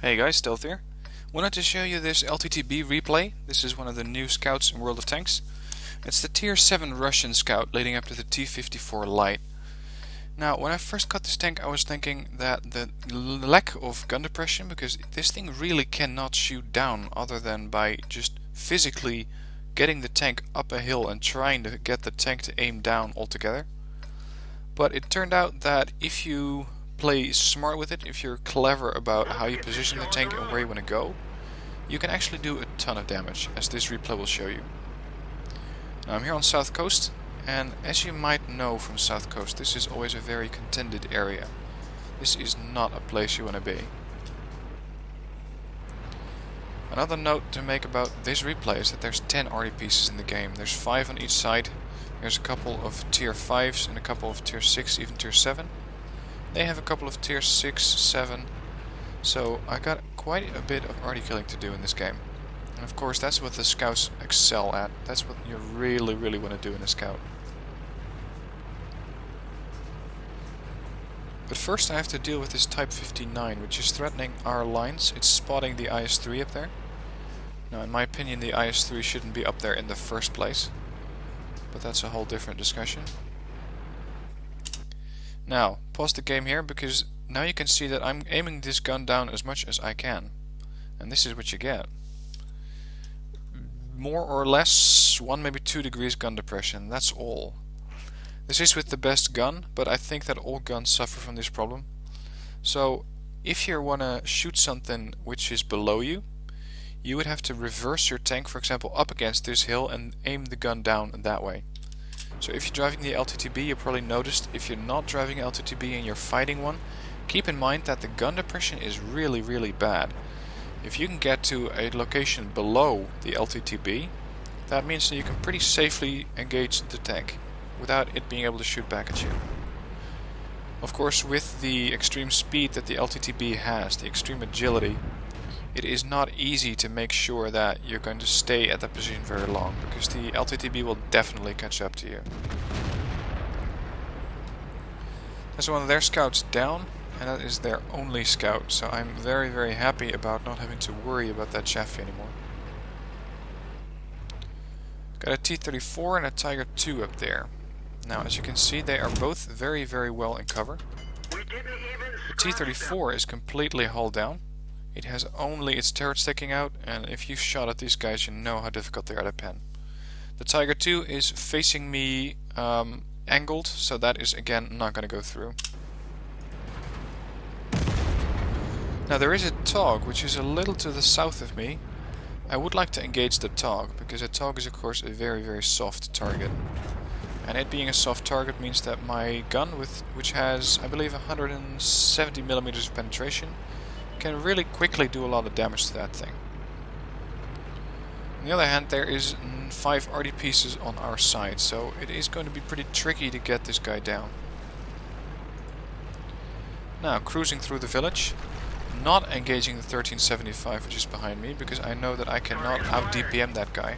Hey guys, Stealth here. Wanted to show you this LTTB replay. This is one of the new scouts in World of Tanks. It's the tier 7 Russian scout leading up to the T-54 light. Now, when I first got this tank I was thinking that the lack of gun depression, because this thing really cannot shoot down other than by just physically getting the tank up a hill and trying to get the tank to aim down altogether. But it turned out that if you play smart with it, if you're clever about how you position the tank and where you want to go, you can actually do a ton of damage, as this replay will show you. Now I'm here on South Coast, and as you might know from South Coast, this is always a very contended area. This is not a place you want to be. Another note to make about this replay is that there's 10 arty pieces in the game. There's 5 on each side. There's a couple of tier 5s and a couple of tier 6, even tier 7. They have a couple of tier 6, 7. So I got quite a bit of arty killing to do in this game. And of course that's what the scouts excel at. That's what you really want to do in a scout. But first I have to deal with this Type 59, which is threatening our lines. It's spotting the IS-3 up there. Now in my opinion the IS-3 shouldn't be up there in the first place. But that's a whole different discussion. Now, pause the game here, because now you can see that I'm aiming this gun down as much as I can. And this is what you get. More or less 1, maybe 2 degrees gun depression, that's all. This is with the best gun, but I think that all guns suffer from this problem. So, if you want to shoot something which is below you, you would have to reverse your tank, for example, up against this hill and aim the gun down that way. So if you're driving the LTTB, you probably noticed, if you're not driving LTTB and you're fighting one, keep in mind that the gun depression is really bad. If you can get to a location below the LTTB, that means that you can pretty safely engage the tank without it being able to shoot back at you. Of course, with the extreme speed that the LTTB has, the extreme agility, it is not easy to make sure that you're going to stay at that position very long, because the LTTB will definitely catch up to you. There's one of their scouts down, and that is their only scout, so I'm very happy about not having to worry about that chaff anymore. Got a T-34 and a Tiger II up there. Now as you can see they are both very well in cover. The T-34 is completely hull down. It has only its turret sticking out, and if you shot at these guys you know how difficult they are to pen. The Tiger II is facing me angled, so that is again not going to go through. Now there is a TOG which is a little to the south of me. I would like to engage the TOG, because a TOG is of course a very soft target. And it being a soft target means that my gun, which has I believe 170mm of penetration, can really quickly do a lot of damage to that thing. On the other hand, there is 5 arty pieces on our side, so it is going to be pretty tricky to get this guy down. Now, cruising through the village, not engaging the 1375 which is behind me, because I know that I cannot out-DPM that guy.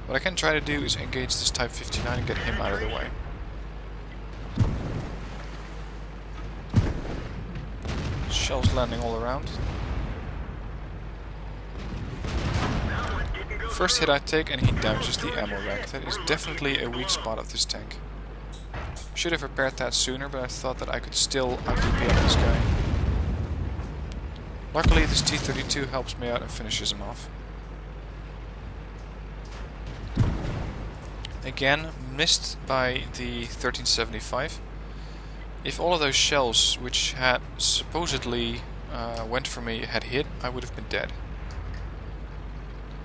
What I can try to do is engage this Type 59 and get him out of the way. Shells landing all around. First hit I take and he damages the ammo rack. That is definitely a weak spot of this tank. Should have repaired that sooner, but I thought that I could still out-DPM this guy. Luckily this T-32 helps me out and finishes him off. Again, missed by the 1375. If all of those shells which had supposedly went for me had hit, I would have been dead.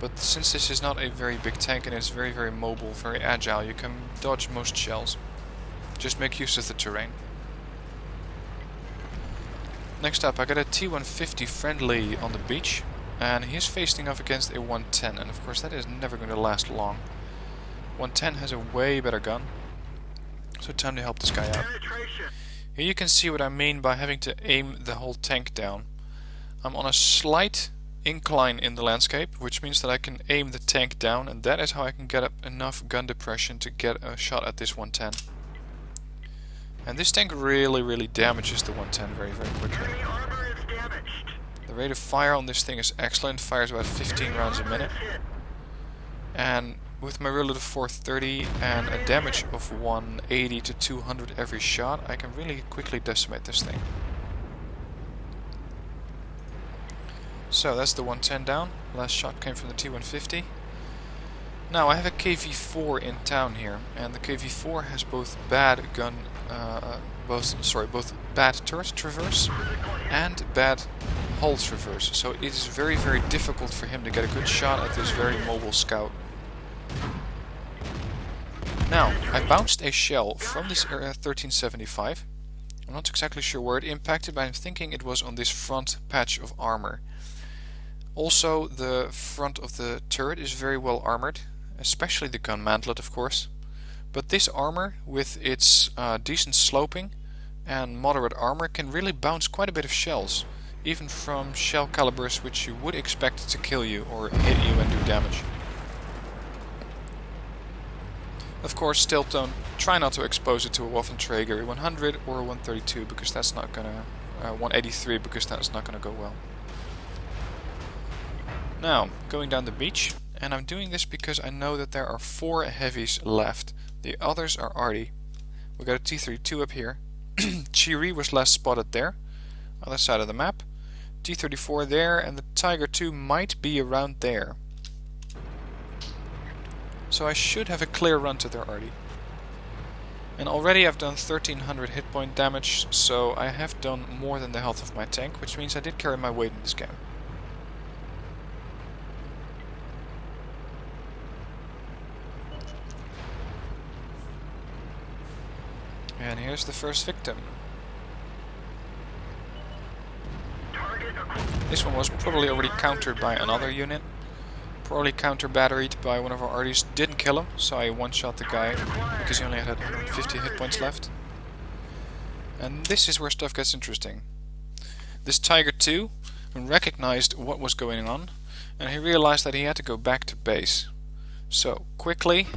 But since this is not a very big tank and it's very mobile, very agile, you can dodge most shells. Just make use of the terrain. Next up I got a T-150 friendly on the beach, and he's facing off against a 110, and of course that is never going to last long. 110 has a way better gun, so time to help this guy out. Here you can see what I mean by having to aim the whole tank down. I'm on a slight incline in the landscape, which means that I can aim the tank down, and that is how I can get up enough gun depression to get a shot at this 110. And this tank really damages the 110 very quickly. The rate of fire on this thing is excellent, fires about 15 rounds a minute. And with my reload of 430 and a damage of 180 to 200 every shot, I can really quickly decimate this thing. So that's the 110 down. Last shot came from the T150. Now I have a KV4 in town here, and the KV4 has both bad both bad turret traverse and bad hull traverse. So it is very, very difficult for him to get a good shot at this very mobile scout. Now I bounced a shell from this 1375. I'm not exactly sure where it impacted, but I'm thinking it was on this front patch of armor. Also, the front of the turret is very well armored, especially the gun mantlet, of course. But this armor, with its decent sloping and moderate armor, can really bounce quite a bit of shells, even from shell calibers which you would expect to kill you or hit you and do damage. Of course, still don't try not to expose it to a Waffenträger 100 or a 132, because that's not gonna 183, because that's not gonna go well. Now, going down the beach, and I'm doing this because I know that there are 4 heavies left. The others are arty. We got a T-32 up here. Chiri was last spotted there, other side of the map. T-34 there, and the Tiger II might be around there. So I should have a clear run to their arty. And already I've done 1300 hit point damage, so I have done more than the health of my tank, which means I did carry my weight in this game. And here's the first victim. This one was probably already countered by another unit. Probably counter-batteried by one of our arties. Didn't kill him, so I one-shot the guy because he only had 150 hit points left. And this is where stuff gets interesting. This Tiger II recognized what was going on, and he realized that he had to go back to base. So, quickly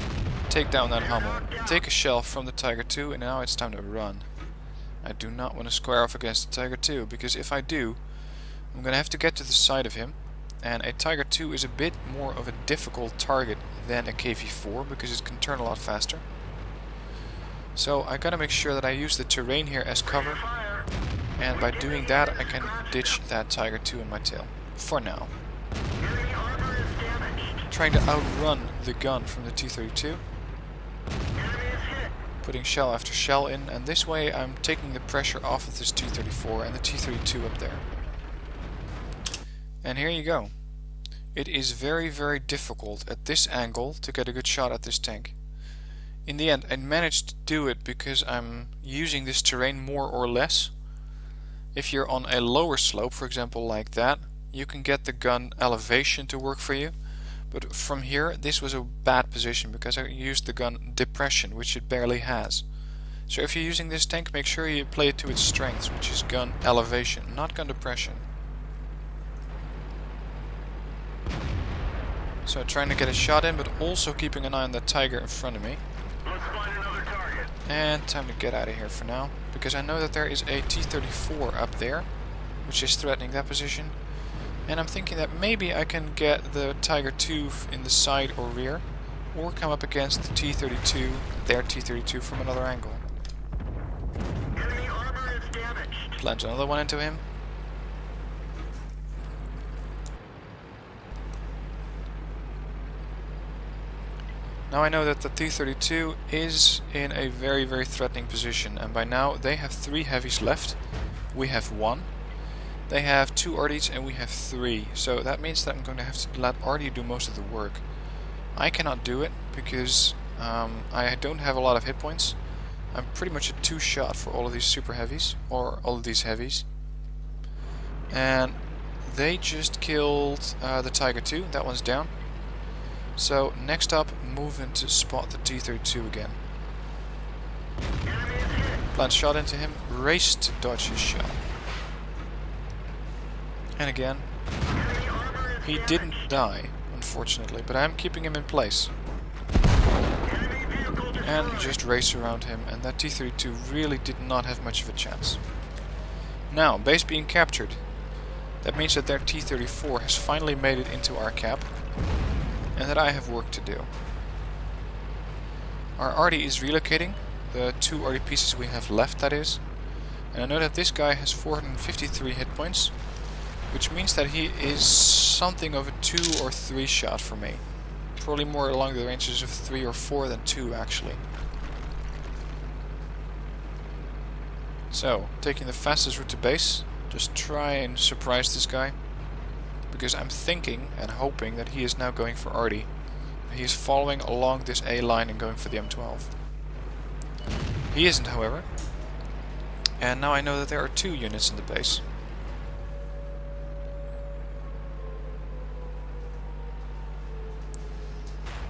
take down that Hummel, take a shell from the Tiger II, and now it's time to run. I do not want to square off against the Tiger II, because if I do, I'm going to have to get to the side of him, and a Tiger II is a bit more of a difficult target than a KV4, because it can turn a lot faster. So I gotta make sure that I use the terrain here as cover, and by doing that I can ditch that Tiger II in my tail, for now. Trying to outrun the gun from the T-32. Putting shell after shell in, and this way I'm taking the pressure off of this T-34 and the T-32 up there. And here you go. It is very, very difficult at this angle to get a good shot at this tank. In the end I managed to do it because I'm using this terrain more or less. If you're on a lower slope, for example like that, you can get the gun elevation to work for you. But from here, this was a bad position because I used the gun depression, which it barely has. So if you're using this tank, make sure you play it to its strengths, which is gun elevation, not gun depression. So trying to get a shot in, but also keeping an eye on that Tiger in front of me. Let's find another target. And time to get out of here for now, because I know that there is a T-34 up there, which is threatening that position. And I'm thinking that maybe I can get the Tiger II in the side or rear, or come up against the T-32, their T-32 from another angle. Enemy armor is damaged. Plant another one into him. Now I know that the T-32 is in a very, very threatening position, and by now they have 3 heavies left. We have 1. They have 2 arties and we have 3, so that means that I'm going to have to let arty do most of the work. I cannot do it because I don't have a lot of hit points. I'm pretty much a 2-shot for all of these super heavies, or all of these heavies. And they just killed the Tiger II, that one's down. So next up, move in to spot the T-32 again. Plant shot into him, race to dodge his shot. And again, he didn't die, unfortunately, but I'm keeping him in place. And just race around him, and that T-32 really did not have much of a chance. Now, base being captured. That means that their T-34 has finally made it into our cap, and that I have work to do. Our arty is relocating, the 2 arty pieces we have left, that is. And I know that this guy has 453 hit points, which means that he is something of a 2 or 3 shot for me. Probably more along the ranges of 3 or 4 than 2 actually. So, taking the fastest route to base, just try and surprise this guy. Because I'm thinking and hoping that he is now going for arty. He is following along this A line and going for the M12. He isn't, however. And now I know that there are 2 units in the base.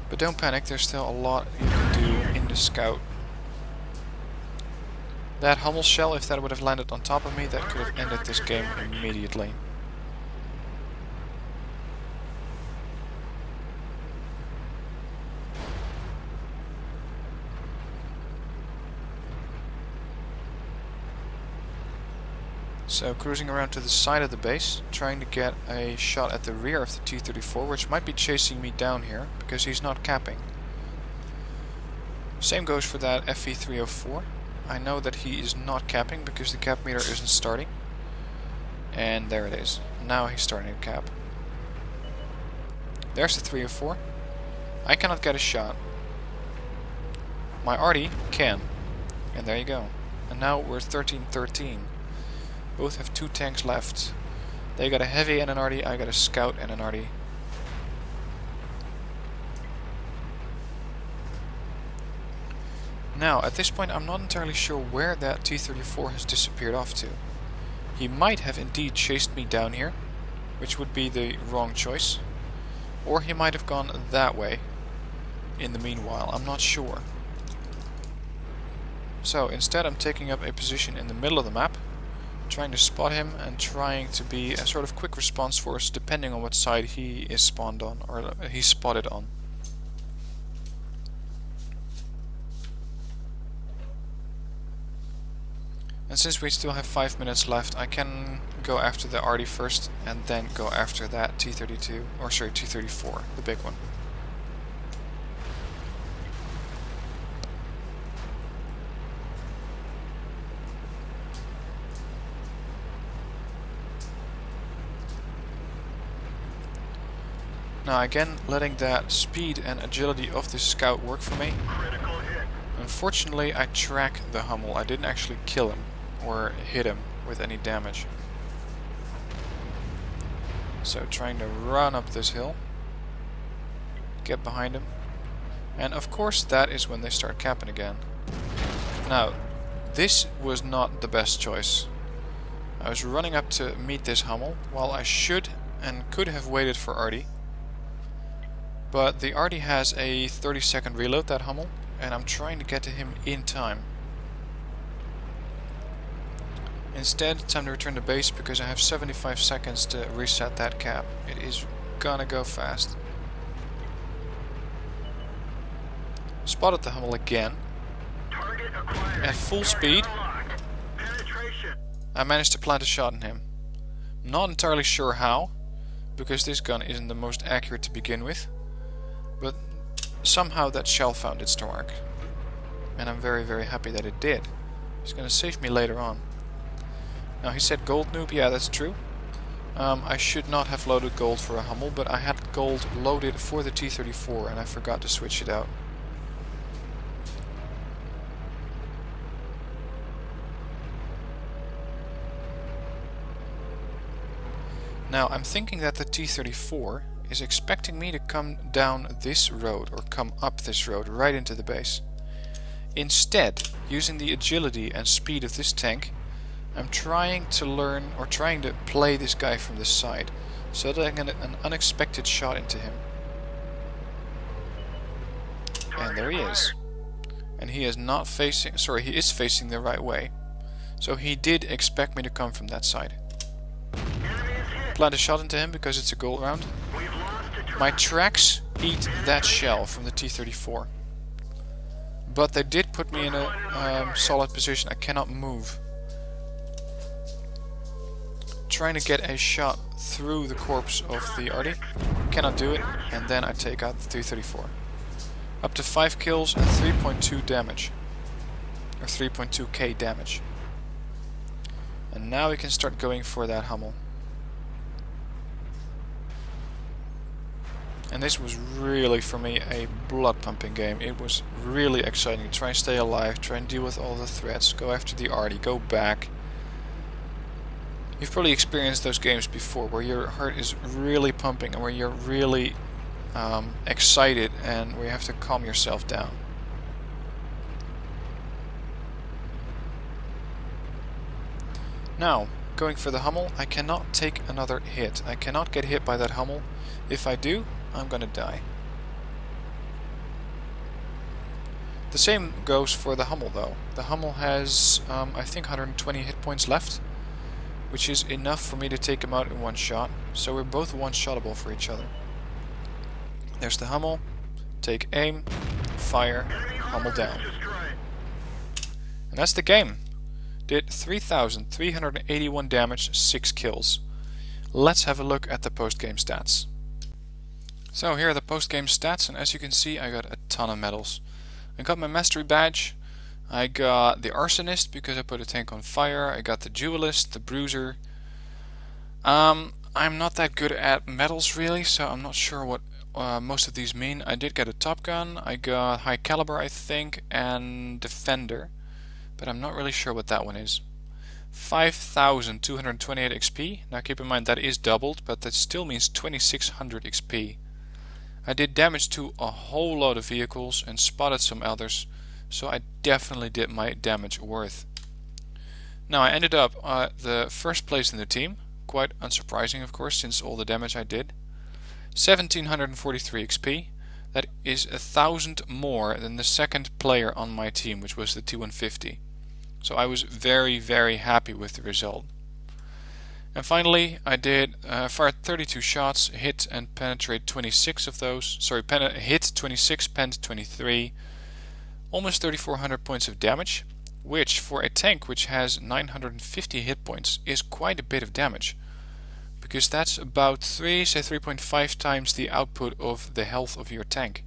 But don't panic, there's still a lot you can do in the scout. That Hummel shell, if that would have landed on top of me, that could have ended this game immediately. So cruising around to the side of the base, trying to get a shot at the rear of the T-34, which might be chasing me down here, because he's not capping. Same goes for that FE-304. I know that he is not capping, because the cap meter isn't starting. And there it is. Now he's starting to cap. There's the 304. I cannot get a shot. My arty can. And there you go. And now we're 13-13. Both have 2 tanks left. They got a heavy and an arty, I got a scout and an arty. Now, at this point I'm not entirely sure where that T-34 has disappeared off to. He might have indeed chased me down here, which would be the wrong choice. Or he might have gone that way in the meanwhile, I'm not sure. So, instead I'm taking up a position in the middle of the map, trying to spot him and trying to be a sort of quick response force depending on what side he is spawned on, or he's spotted on. And since we still have 5 minutes left, I can go after the arty first and then go after that T-32, or sorry, T-34, the big one. Now again, letting that speed and agility of this scout work for me. Unfortunately, I track the Hummel. I didn't actually kill him or hit him with any damage. So trying to run up this hill, get behind him, and of course that is when they start capping again. Now, this was not the best choice. I was running up to meet this Hummel, while I should and could have waited for arty. But the arty has a 30-second reload, that Hummel, and I'm trying to get to him in time. Instead, time to return to base because I have 75 seconds to reset that cap. It is gonna go fast. Spotted the Hummel again. At full speed. I managed to plant a shot in him. Not entirely sure how, because this gun isn't the most accurate to begin with. But somehow that shell found its mark. And I'm very, very happy that it did. It's gonna save me later on. Now he said gold noob, yeah, that's true. I should not have loaded gold for a Hummel, but I had gold loaded for the T-34 and I forgot to switch it out. Now I'm thinking that the T-34 is expecting me to come down this road or come up this road right into the base. Instead, using the agility and speed of this tank, I'm trying to learn or trying to play this guy from the side so that I can get an unexpected shot into him. And there he is. And he is not facing, sorry, he is facing the right way. So he did expect me to come from that side. Plant a shot into him because it's a gold round. My tracks eat that shell from the T-34. But they did put me in a solid position. I cannot move. trying to get a shot through the corpse of the Artie. Cannot do it, and then I take out the 334. Up to 5 kills and 3.2 damage. Or 3.2k damage. And now we can start going for that Hummel. And this was really, for me, a blood-pumping game. It was really exciting. Try and stay alive, try and deal with all the threats, go after the Artie, go back. You've probably experienced those games before, where your heart is really pumping and where you're really excited and where you have to calm yourself down. Now, going for the Hummel, I cannot take another hit. I cannot get hit by that Hummel. If I do, I'm gonna die. The same goes for the Hummel though. The Hummel has, I think, 120 hit points left, which is enough for me to take him out in one shot. So we're both one-shottable for each other. There's the Hummel. Take aim, fire, Hummel down. And that's the game. Did 3,381 damage, 6 kills. Let's have a look at the post-game stats. So here are the post-game stats, and as you can see, I got a ton of medals. I got my mastery badge, I got the arsonist because I put a tank on fire, I got the duelist, the bruiser. I'm not that good at medals really, so I'm not sure what most of these mean. I did get a top gun, I got high caliber I think, and defender, but I'm not really sure what that one is. 5,228 XP. Now keep in mind that is doubled, but that still means 2,600 XP. I did damage to a whole lot of vehicles and spotted some others, so I definitely did my damage worth. Now I ended up the first place in the team, quite unsurprising of course since all the damage I did. 1,743 XP, that is 1,000 more than the second player on my team, which was the T150. So I was very, very happy with the result. And finally, I did fired 32 shots, hit and penetrate 26 of those. Sorry, hit 26, penned 23. Almost 3,400 points of damage, which for a tank which has 950 hit points is quite a bit of damage. Because that's about 3.5 times the output of the health of your tank.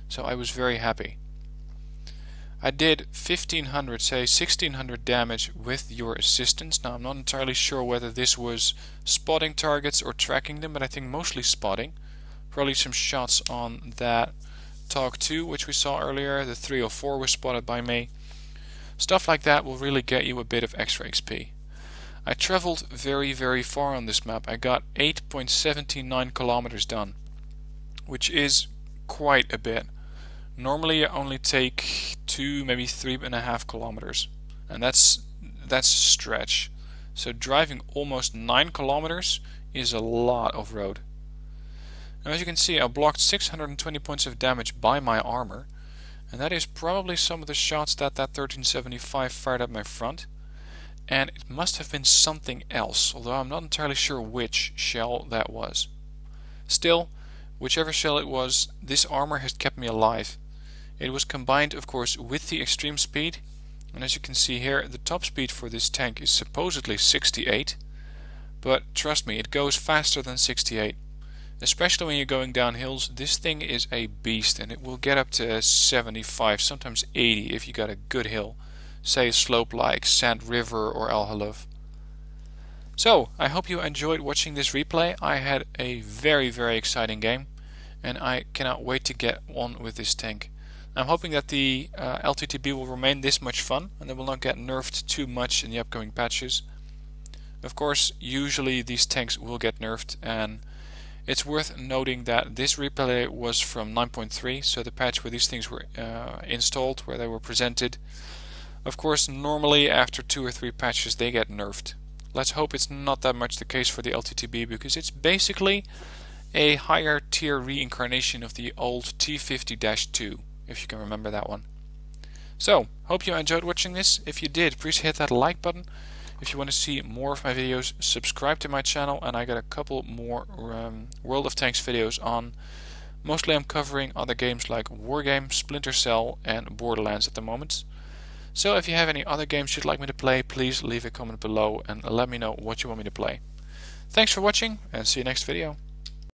So I was very happy. I did 1,500, say 1,600 damage with your assistance. Now I'm not entirely sure whether this was spotting targets or tracking them, but I think mostly spotting. Probably some shots on that Talk 2 which we saw earlier. The 304 was spotted by me. Stuff like that will really get you a bit of extra XP. I traveled very, very far on this map. I got 8.79 kilometers done, which is quite a bit. Normally I only take 2, maybe 3.5 kilometers, and that's a stretch. So driving almost 9 kilometers is a lot of road. Now as you can see, I blocked 620 points of damage by my armor, and that is probably some of the shots that 1375 fired at my front. And it must have been something else, although I'm not entirely sure which shell that was. Still, whichever shell it was, this armor has kept me alive. It was combined, of course, with the extreme speed, and as you can see here, the top speed for this tank is supposedly 68, but trust me, it goes faster than 68. Especially when you're going down hills, this thing is a beast, and it will get up to 75, sometimes 80 if you got a good hill. Say a slope like Sand River or Al Haluf. So, I hope you enjoyed watching this replay. I had a very, very exciting game, and I cannot wait to get on with this tank. I'm hoping that the LTTB will remain this much fun, and it will not get nerfed too much in the upcoming patches. Of course, usually these tanks will get nerfed, and it's worth noting that this replay was from 9.3, so the patch where these things were installed, where they were presented. Of course, normally after 2 or 3 patches they get nerfed. Let's hope it's not that much the case for the LTTB, because it's basically a higher tier reincarnation of the old T50-2, if you can remember that one. So, hope you enjoyed watching this. If you did, please hit that like button. If you want to see more of my videos, subscribe to my channel, and I got a couple more World of Tanks videos on. Mostly I'm covering other games like Wargame, Splinter Cell and Borderlands at the moment. So if you have any other games you'd like me to play, please leave a comment below and let me know what you want me to play. Thanks for watching and see you next video.